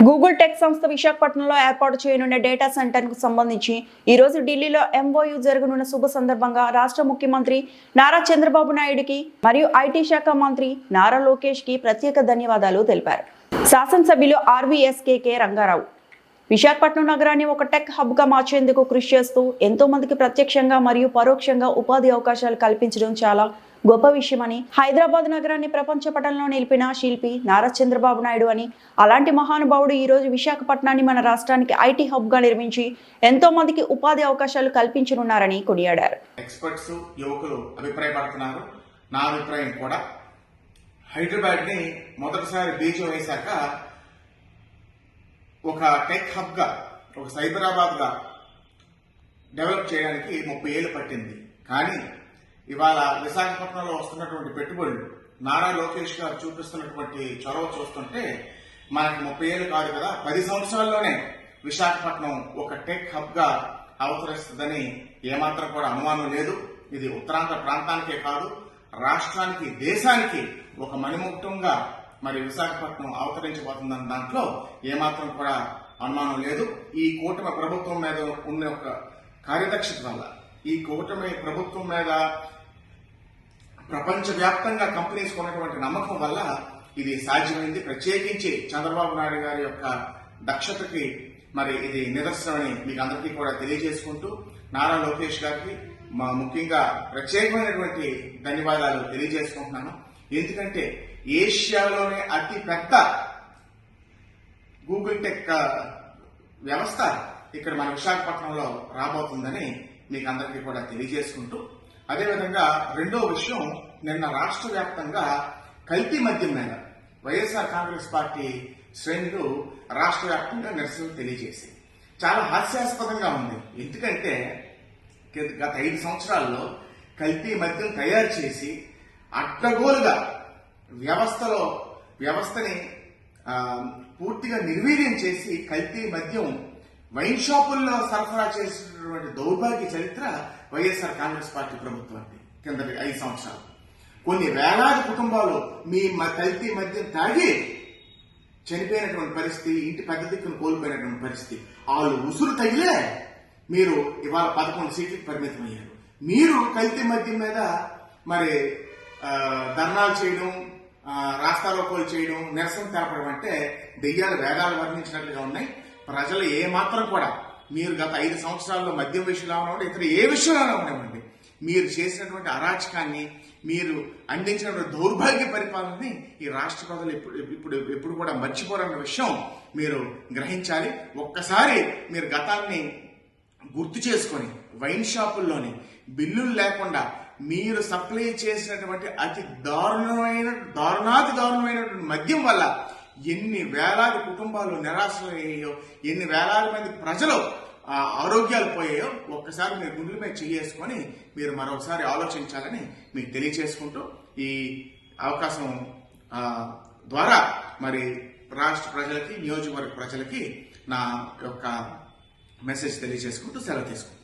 Google tech సంస్థ విశాఖపట్నంలో ఏర్పాటు చేయనున్న డేటా సెంటర్కు సంబంధించి ఈ రోజు ఢిల్లీలో ఎంఓయూ జరగనున్న శుభ సందర్భంగా రాష్ట్ర ముఖ్యమంత్రి నారా చంద్రబాబు నాయుడుకి మరియు ఐటీ శాఖ మంత్రి నారా లోకేష్కి ప్రత్యేక ధన్యవాదాలు తెలిపారు. శాసనసభ్యులు ఆర్వీఎస్కేకే రంగారావు విశాఖపట్నం నగరాన్ని ఒక టెక్ హబ్గా మార్చేందుకు కృషి చేస్తూ ఎంతో మందికి ప్రత్యక్షంగా మరియు పరోక్షంగా ఉపాధి అవకాశాలు కల్పించడం చాలా గొప్ప విషయమని, హైదరాబాద్ నగరాన్ని ప్రపంచ పటంలో నిలిపిన శిల్పి నారా చంద్రబాబు నాయుడు అని, అలాంటి మహానుభావుడు ఈ రోజు విశాఖపట్నాన్ని మన రాష్ట్రానికి ఐటీ హబ్గా నిర్మించి ఎంతో మందికి ఉపాధి అవకాశాలు కల్పించనున్నారని కొనియాడారు. ఎక్స్పర్ట్స్ యువకులు అభిప్రాయపడుతున్నారు. నా అభిప్రాయం కూడా హైదరాబాద్ ని మొదటిసారి బీజం వేశాక ఒక టెక్ హబ్ గా, ఒక సైబరాబాద్ గా డెవలప్ చేయడానికి 30 ఏళ్లు పట్టింది. కానీ ఇవాళ విశాఖపట్నంలో వస్తున్నటువంటి పెట్టుబడులు, నారా లోకేష్ గారు చూపిస్తున్నటువంటి చొరవ చూస్తుంటే మనకి 30 ఏళ్లు కాదు కదా, 10 సంవత్సరాల్లోనే విశాఖపట్నం ఒక టెక్ హబ్ గా అవతరిస్తుందని ఏమాత్రం కూడా అనుమానం లేదు. ఇది ఉత్తరాంధ్ర ప్రాంతానికే కాదు, రాష్ట్రానికి, దేశానికి ఒక మణిముక్తంగా మరి విశాఖపట్నం అవతరించబోతుందన్న దాంట్లో ఏమాత్రం కూడా అనుమానం లేదు. ఈ కూటమి ప్రభుత్వం మీద ఉన్న ఒక కార్యదక్షత వల్ల, ఈ కూటమి ప్రభుత్వం మీద ప్రపంచవ్యాప్తంగా కంపెనీస్ కొన్నటువంటి నమ్మకం వల్ల ఇది సాధ్యమైంది. ప్రత్యేకించి చంద్రబాబు నాయుడు గారి యొక్క దక్షతకి మరి ఇది నిదర్శనమని మీకు అందరికీ కూడా తెలియజేసుకుంటూ, నారా లోకేష్ గారికి ముఖ్యంగా ప్రత్యేకమైనటువంటి ధన్యవాదాలు తెలియజేసుకుంటున్నాను. ఎందుకంటే ఏషియాలోనే అతి పెద్ద గూగుల్ టెక్ వ్యవస్థ ఇక్కడ మన విశాఖపట్నంలో రాబోతుందని మీకు అందరికీ కూడా తెలియజేసుకుంటూ, అదేవిధంగా రెండో విషయం, నిన్న రాష్ట్ర వ్యాప్తంగా కల్తీ మద్యం మీద వైఎస్ఆర్ కాంగ్రెస్ పార్టీ శ్రేణులు రాష్ట్ర వ్యాప్తంగా నిరసన తెలియజేసి చాలా హాస్యాస్పదంగా ఉంది. ఎందుకంటే గత 5 సంవత్సరాల్లో కల్తీ మద్యం తయారు చేసి అడ్డగోలుగా వ్యవస్థని పూర్తిగా నిర్వీర్యం చేసి కల్తీ మద్యం వైన్ షాపుల్లో సరఫరా చేసినటువంటి దౌర్భాగ్య చరిత్ర వైఎస్ఆర్ కాంగ్రెస్ పార్టీ ప్రభుత్వానికి కిందటి 5 సంవత్సరాలు. కొన్ని వేలాది కుటుంబాలు మీ కల్తీ మద్యం తాగి చనిపోయినటువంటి పరిస్థితి, ఇంటి పెద్ద దిక్కును కోల్పోయినటువంటి పరిస్థితి. వాళ్ళు ఉసురు తగిలే మీరు ఇవాళ 11 సీట్లకు పరిమితమయ్యారు. మీరు కల్తీ మద్యం మీద మరి ధర్నాలు చేయడం, రాస్తారోకోలు చేయడం, నిరసన తెలపడం అంటే దెయ్యాలు వేదాలు వర్ణించినట్లుగా ఉన్నాయి. ప్రజలు ఏమాత్రం కూడా మీరు గత 5 సంవత్సరాల్లో మద్యం విషయంలో ఉన్నప్పుడు ఇతర ఏ విషయంలో ఉండవండి, మీరు చేసినటువంటి అరాచకాన్ని, మీరు అందించినటువంటి దౌర్భాగ్య పరిపాలనని ఈ రాష్ట్ర ప్రజలు ఎప్పుడు కూడా మర్చిపోరన్న విషయం మీరు గ్రహించాలి. ఒక్కసారి మీరు గతాన్ని గుర్తు చేసుకొని వైన్ షాపుల్లోని బిల్లులు లేకుండా మీరు సప్లై చేసినటువంటి అతి దారుణాతి దారుణమైనటువంటి మద్యం వల్ల ఎన్ని వేలాది కుటుంబాలు నిరాశలయ్యాయో, ఎన్ని వేలాది మంది ప్రజలు ఆరోగ్యాలు పోయాయో ఒక్కసారి మీరు గుండెల మీద చేసుకొని మీరు మరొకసారి ఆలోచించాలని మీకు తెలియజేసుకుంటూ, ఈ అవకాశం ద్వారా మరి రాష్ట్ర ప్రజలకి, నియోజకవర్గ ప్రజలకి నా యొక్క మెసేజ్ తెలియజేసుకుంటూ సెలవు తీసుకుంటాను.